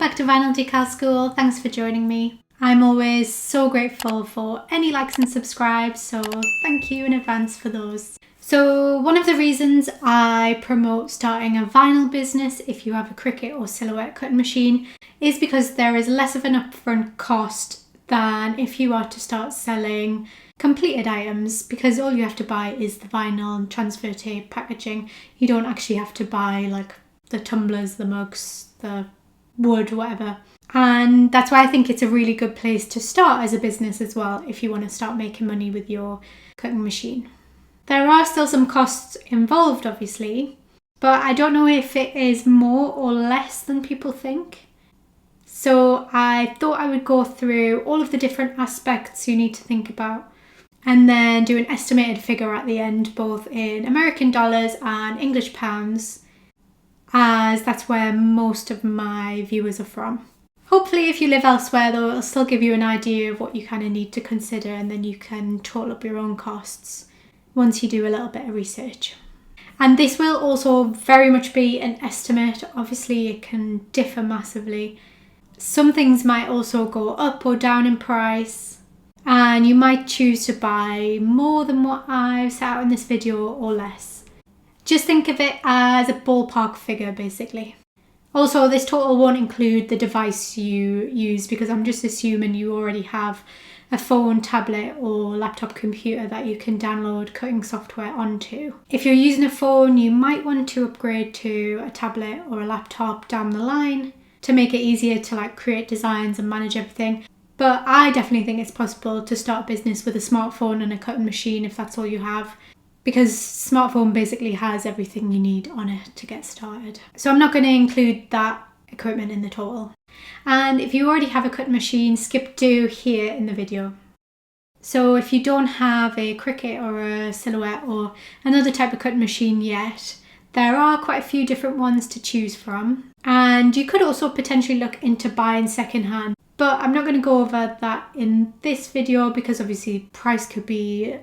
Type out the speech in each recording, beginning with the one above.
back to Vinyl Decal School. Thanks for joining me. I'm always so grateful for any likes and subscribes, so thank you in advance for those. So one of the reasons I promote starting a vinyl business if you have a Cricut or Silhouette cutting machine is because there is less of an upfront cost than if you are to start selling completed items, because all you have to buy is the vinyl and transfer tape packaging. You don't actually have to buy like the tumblers, the mugs, the wood, whatever. And that's why I think it's a really good place to start as a business as well if you want to start making money with your cutting machine. There are still some costs involved, obviously, but I don't know if it is more or less than people think. So I thought I would go through all of the different aspects you need to think about and then do an estimated figure at the end, both in American dollars and English pounds, as that's where most of my viewers are from. Hopefully if you live elsewhere though, it'll still give you an idea of what you kind of need to consider, and then you can total up your own costs once you do a little bit of research. And this will also very much be an estimate. Obviously it can differ massively. Some things might also go up or down in price, and you might choose to buy more than what I've set out in this video or less. Just think of it as a ballpark figure basically. Also, this total won't include the device you use, because I'm just assuming you already have a phone, tablet or laptop computer that you can download cutting software onto. If you're using a phone, you might want to upgrade to a tablet or a laptop down the line to make it easier to create designs and manage everything. But I definitely think it's possible to start a business with a smartphone and a cutting machine if that's all you have, because smartphone basically has everything you need on it to get started. So I'm not going to include that equipment in the total. And if you already have a cutting machine, skip to here in the video. So if you don't have a Cricut or a Silhouette or another type of cutting machine yet, there are quite a few different ones to choose from. And you could also potentially look into buying secondhand, but I'm not going to go over that in this video because obviously price could be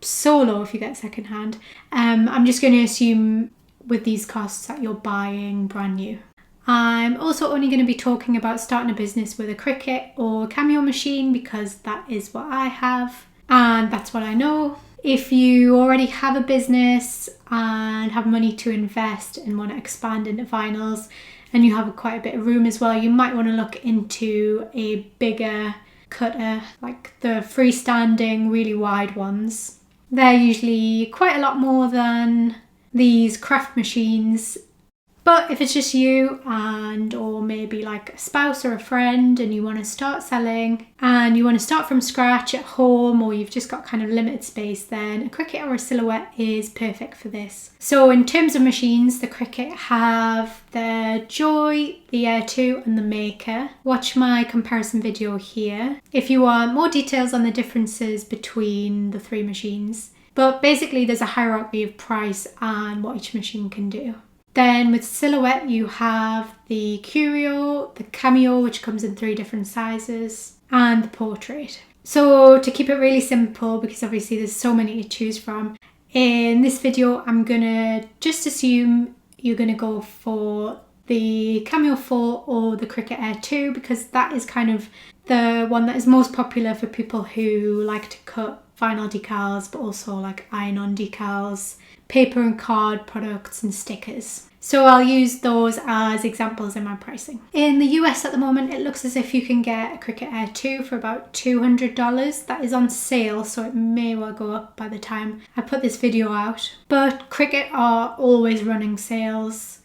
so low if you get secondhand. I'm just going to assume with these costs that you're buying brand new. I'm also only going to be talking about starting a business with a Cricut or Cameo machine because that is what I have and that's what I know. If you already have a business and have money to invest and want to expand into vinyls and you have quite a bit of room as well, you might want to look into a bigger cutter, like the freestanding really wide ones. They're usually quite a lot more than these craft machines. But if it's just you and or maybe like a spouse or a friend and you want to start selling and you want to start from scratch at home, or you've just got kind of limited space, then a Cricut or a Silhouette is perfect for this. So in terms of machines, the Cricut have the Joy, the Air 2 and the Maker. Watch my comparison video here if you want more details on the differences between the three machines. But basically there's a hierarchy of price and what each machine can do. Then with Silhouette you have the Curio, the Cameo, which comes in 3 different sizes, and the Portrait. So to keep it really simple, because obviously there's so many to choose from, in this video I'm gonna just assume you're gonna go for the Cameo 4 or the Cricut Air 2, because that is kind of the one that is most popular for people who like to cut vinyl decals, but also like iron-on decals, paper and card products and stickers. So I'll use those as examples in my pricing. In the US at the moment, it looks as if you can get a Cricut Air 2 for about $200. That is on sale, so it may well go up by the time I put this video out. But Cricut are always running sales,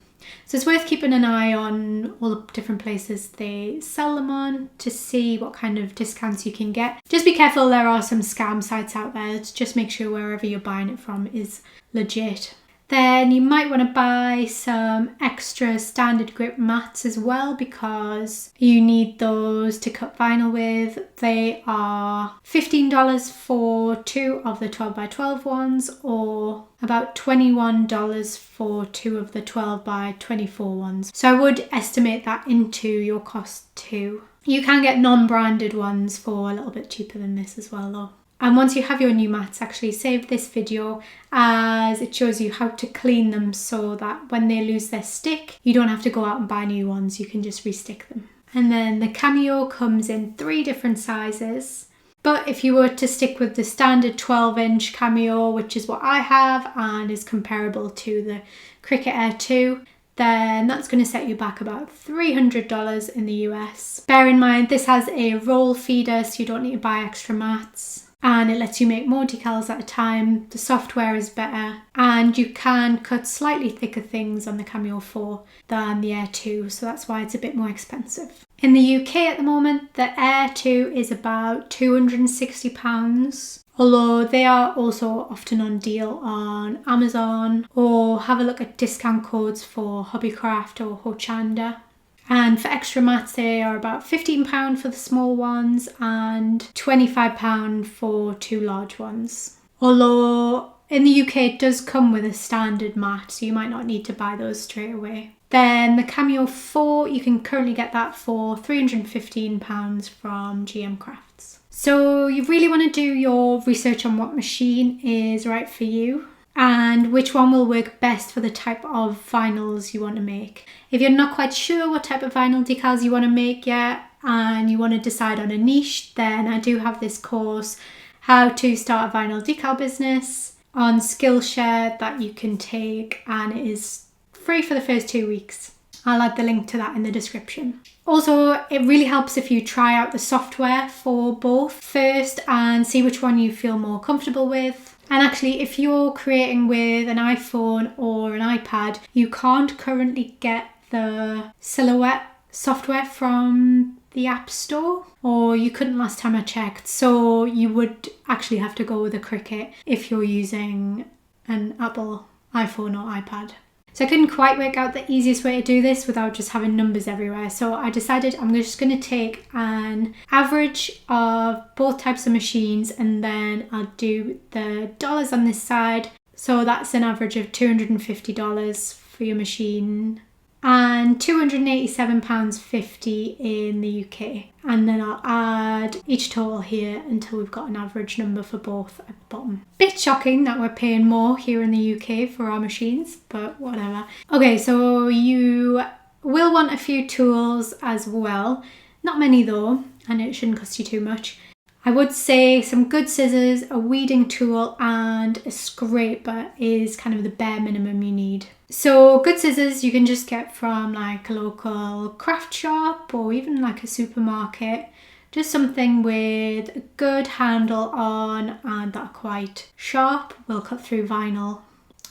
so it's worth keeping an eye on all the different places they sell them on to see what kind of discounts you can get. Just be careful, there are some scam sites out there. Just make sure wherever you're buying it from is legit. Then you might want to buy some extra standard grip mats as well, because you need those to cut vinyl with. They are $15 for 2 of the 12x12 ones, or about $21 for 2 of the 12x24 ones. So I would estimate that into your cost too. You can get non-branded ones for a little bit cheaper than this as well though. And once you have your new mats, actually save this video as it shows you how to clean them so that when they lose their stick, you don't have to go out and buy new ones, you can just restick them. And then the Cameo comes in 3 different sizes. But if you were to stick with the standard 12-inch Cameo, which is what I have and is comparable to the Cricut Air 2, then that's going to set you back about $300 in the US. Bear in mind, this has a roll feeder, so you don't need to buy extra mats. And it lets you make more decals at a time. The software is better. And you can cut slightly thicker things on the Cameo 4 than the Air 2, so that's why it's a bit more expensive. In the UK at the moment, the Air 2 is about £260. Although they are also often on deal on Amazon, or have a look at discount codes for Hobbycraft or Hochanda. And for extra mats, they are about £15 for the small ones and £25 for 2 large ones. Although in the UK it does come with a standard mat, so you might not need to buy those straight away. Then the Cameo 4, you can currently get that for £315 from GM Crafts. So you really want to do your research on what machine is right for you and which one will work best for the type of vinyls you want to make. If you're not quite sure what type of vinyl decals you want to make yet and you want to decide on a niche, then I do have this course, How to Start a Vinyl Decal Business, on Skillshare that you can take, and it is free for the first 2 weeks. I'll add the link to that in the description. Also, it really helps if you try out the software for both first and see which one you feel more comfortable with. And actually, if you're creating with an iPhone or an iPad, you can't currently get the Silhouette software from the App Store, or you couldn't last time I checked. So you would actually have to go with a Cricut if you're using an Apple iPhone or iPad. So I couldn't quite work out the easiest way to do this without just having numbers everywhere. So I decided I'm just going to take an average of both types of machines and then I'll do the dollars on this side. So that's an average of $250 for your machine and £287.50 in the UK. And then I'll add each total here until we've got an average number for both at the bottom. Bit shocking that we're paying more here in the UK for our machines, but whatever. Okay, so you will want a few tools as well. Not many though, and it shouldn't cost you too much. I would say some good scissors, a weeding tool and a scraper is kind of the bare minimum you need. So good scissors you can just get from like a local craft shop or even like a supermarket. Just something with a good handle on and that are quite sharp, will cut through vinyl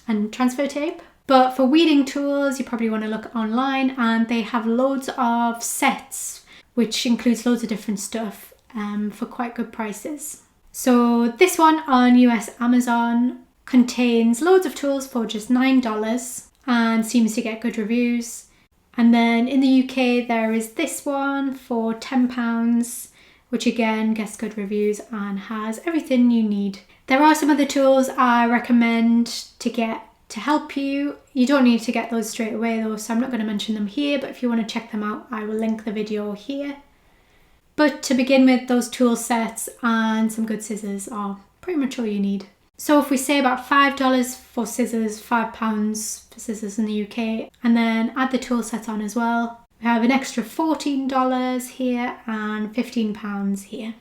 and transfer tape. But for weeding tools you probably want to look online, and they have loads of sets which includes loads of different stuff for quite good prices. So this one on US Amazon contains loads of tools for just $9 and seems to get good reviews. And then in the UK there is this one for £10, which again gets good reviews and has everything you need. There are some other tools I recommend to get to help you. You don't need to get those straight away though, so I'm not going to mention them here, but if you want to check them out I will link the video here. But to begin with, those tool sets and some good scissors are pretty much all you need. So if we say about $5 for scissors, £5 for scissors in the UK, and then add the tool set on as well, we have an extra $14 here and £15 here.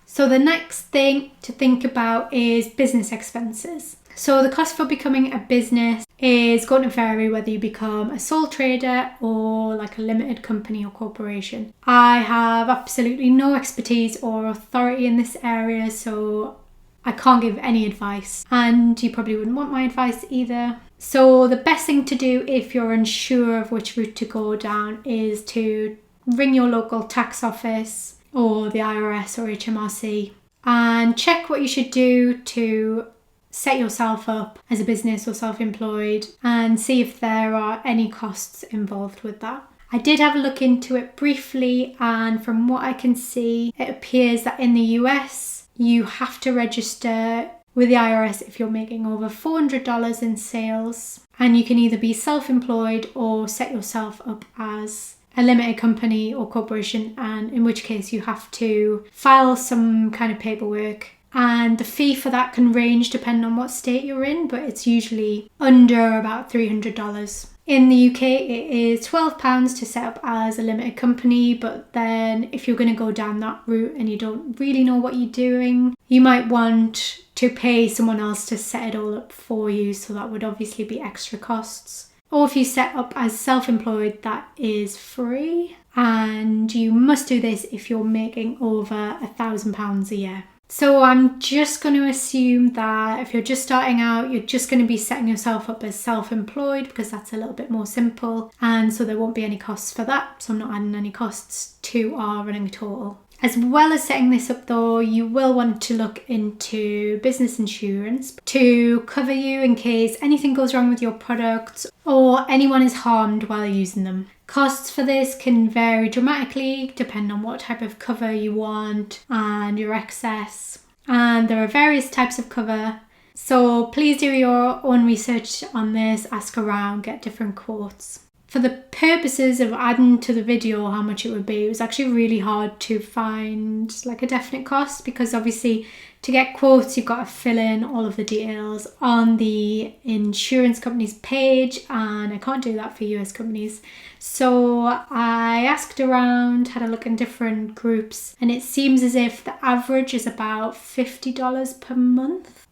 So the next thing to think about is business expenses. So the cost for becoming a business is going to vary whether you become a sole trader or like a limited company or corporation. I have absolutely no expertise or authority in this area, so I can't give any advice, and you probably wouldn't want my advice either. So the best thing to do if you're unsure of which route to go down is to ring your local tax office or the IRS or HMRC and check what you should do to set yourself up as a business or self-employed and see if there are any costs involved with that. I did have a look into it briefly, and from what I can see, it appears that in the US you have to register with the IRS if you're making over $400 in sales, and you can either be self-employed or set yourself up as a limited company or corporation, and in which case you have to file some kind of paperwork. And the fee for that can range depending on what state you're in, but it's usually under about $300. In the UK, it is £12 to set up as a limited company, but then if you're going to go down that route and you don't really know what you're doing, you might want to pay someone else to set it all up for you, so that would obviously be extra costs. Or if you set up as self-employed, that is free, and you must do this if you're making over £1,000 a year. So I'm just going to assume that if you're just starting out, you're just going to be setting yourself up as self-employed, because that's a little bit more simple, and so there won't be any costs for that. So I'm not adding any costs to our running total. As well as setting this up though, you will want to look into business insurance to cover you in case anything goes wrong with your products or anyone is harmed while using them. Costs for this can vary dramatically depending on what type of cover you want and your excess. And there are various types of cover. So please do your own research on this, ask around, get different quotes. For the purposes of adding to the video how much it would be, it was actually really hard to find like a definite cost, because obviously to get quotes you've got to fill in all of the details on the insurance company's page, and I can't do that for US companies. So I asked around, had a look in different groups, and it seems as if the average is about $50 per month.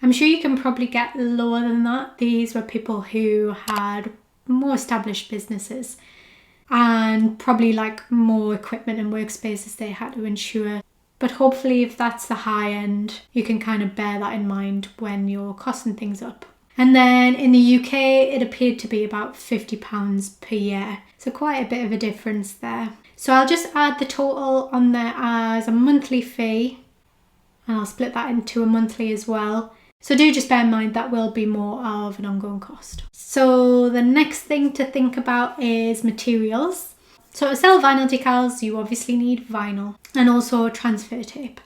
I'm sure you can probably get lower than that. These were people who had more established businesses and probably like more equipment and workspaces they had to insure. But hopefully if that's the high end, you can kind of bear that in mind when you're costing things up. And then in the UK, it appeared to be about £50 per year. So quite a bit of a difference there. So I'll just add the total on there as a monthly fee, and I'll split that into a monthly as well. So do just bear in mind that will be more of an ongoing cost. So the next thing to think about is materials. So to sell vinyl decals, you obviously need vinyl and also transfer tape.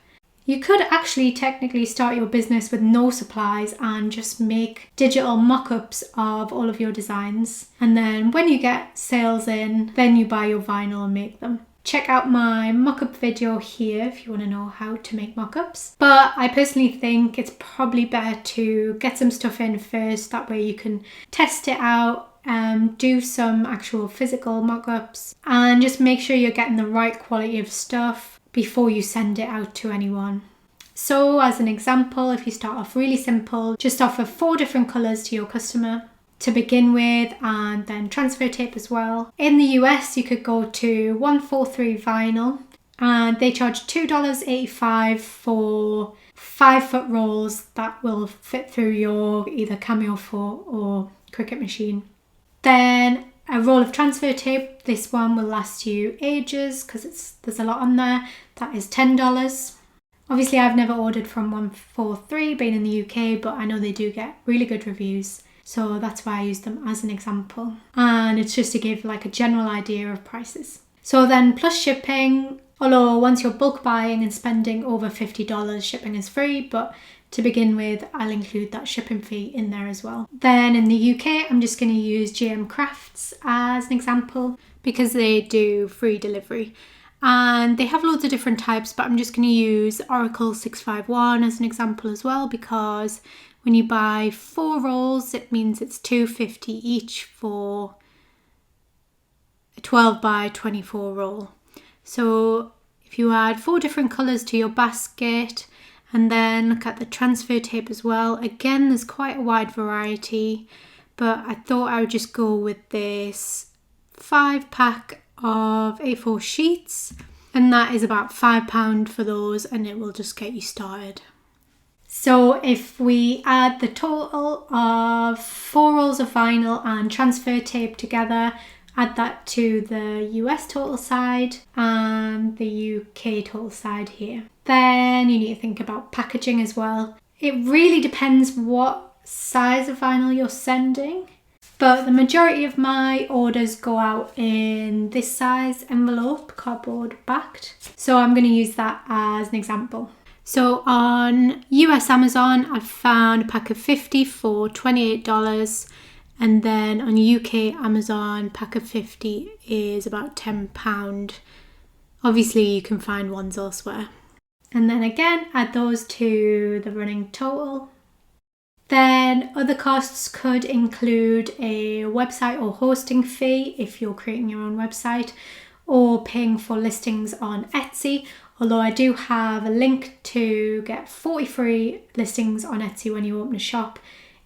You could actually technically start your business with no supplies and just make digital mock-ups of all of your designs. And then when you get sales in, then you buy your vinyl and make them. Check out my mock-up video here if you want to know how to make mock-ups. But I personally think it's probably better to get some stuff in first. That way you can test it out, do some actual physical mock-ups, and just make sure you're getting the right quality of stuff before you send it out to anyone. So as an example, if you start off really simple, just offer 4 different colours to your customer to begin with, and then transfer tape as well. In the US, you could go to 143 Vinyl, and they charge $2.85 for 5-foot rolls that will fit through your either Cameo 4 or Cricut machine. Then a roll of transfer tape. This one will last you ages because there's a lot on there. That is $10. Obviously, I've never ordered from 143 being in the UK, but I know they do get really good reviews. So that's why I use them as an example. And it's just to give like a general idea of prices. So then plus shipping, although once you're bulk buying and spending over $50, shipping is free. But to begin with, I'll include that shipping fee in there as well. Then in the UK, I'm just going to use GM Crafts as an example because they do free delivery. And they have loads of different types, but I'm just going to use Oracle 651 as an example as well, because when you buy 4 rolls, it means it's $2.50 each for a 12 by 24 roll. So if you add 4 different colours to your basket and then look at the transfer tape as well, again, there's quite a wide variety, but I thought I would just go with this 5-pack of A4 sheets, and that is about £5 for those, and it will just get you started. So if we add the total of 4 rolls of vinyl and transfer tape together, add that to the US total side and the UK total side here. Then you need to think about packaging as well. It really depends what size of vinyl you're sending, but the majority of my orders go out in this size envelope, cardboard backed. So I'm going to use that as an example. So on US Amazon, I've found a pack of 50 for $28. And then on UK Amazon, pack of 50 is about £10. Obviously, you can find ones elsewhere. And then again, add those to the running total. Then other costs could include a website or hosting fee if you're creating your own website, or paying for listings on Etsy. Although I do have a link to get 40 free listings on Etsy when you open a shop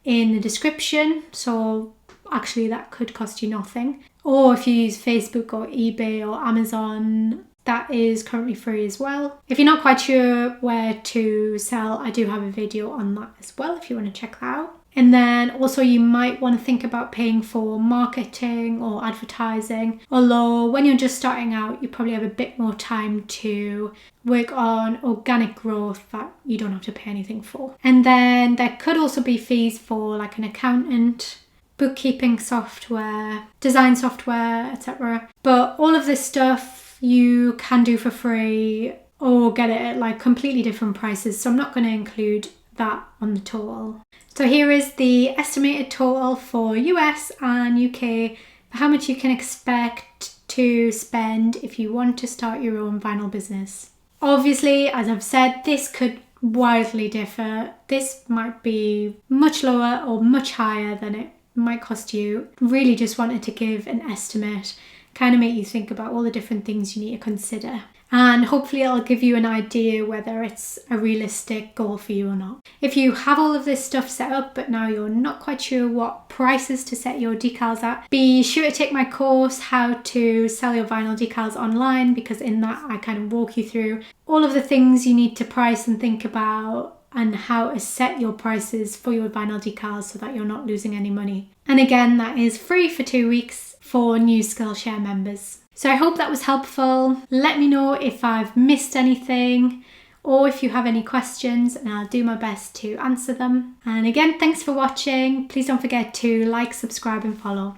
in the description. So actually that could cost you nothing. Or if you use Facebook or eBay or Amazon, that is currently free as well. If you're not quite sure where to sell, I do have a video on that as well if you want to check that out. And then also you might want to think about paying for marketing or advertising. Although when you're just starting out, you probably have a bit more time to work on organic growth that you don't have to pay anything for. And then there could also be fees for like an accountant, bookkeeping software, design software, etc. But all of this stuff you can do for free or get it at like completely different prices. So I'm not going to include that on the total. So here is the estimated total for US and UK for how much you can expect to spend if you want to start your own vinyl business. Obviously, as I've said, this could wildly differ. This might be much lower or much higher than it might cost you. Really just wanted to give an estimate, kind of make you think about all the different things you need to consider. And hopefully it'll give you an idea whether it's a realistic goal for you or not. If you have all of this stuff set up, but now you're not quite sure what prices to set your decals at, be sure to take my course, How to Sell Your Vinyl Decals Online, because in that I kind of walk you through all of the things you need to price and think about, and how to set your prices for your vinyl decals so that you're not losing any money. And again, that is free for 2 weeks for new Skillshare members. So I hope that was helpful. Let me know if I've missed anything or if you have any questions, and I'll do my best to answer them. And again, thanks for watching. Please don't forget to like, subscribe and follow.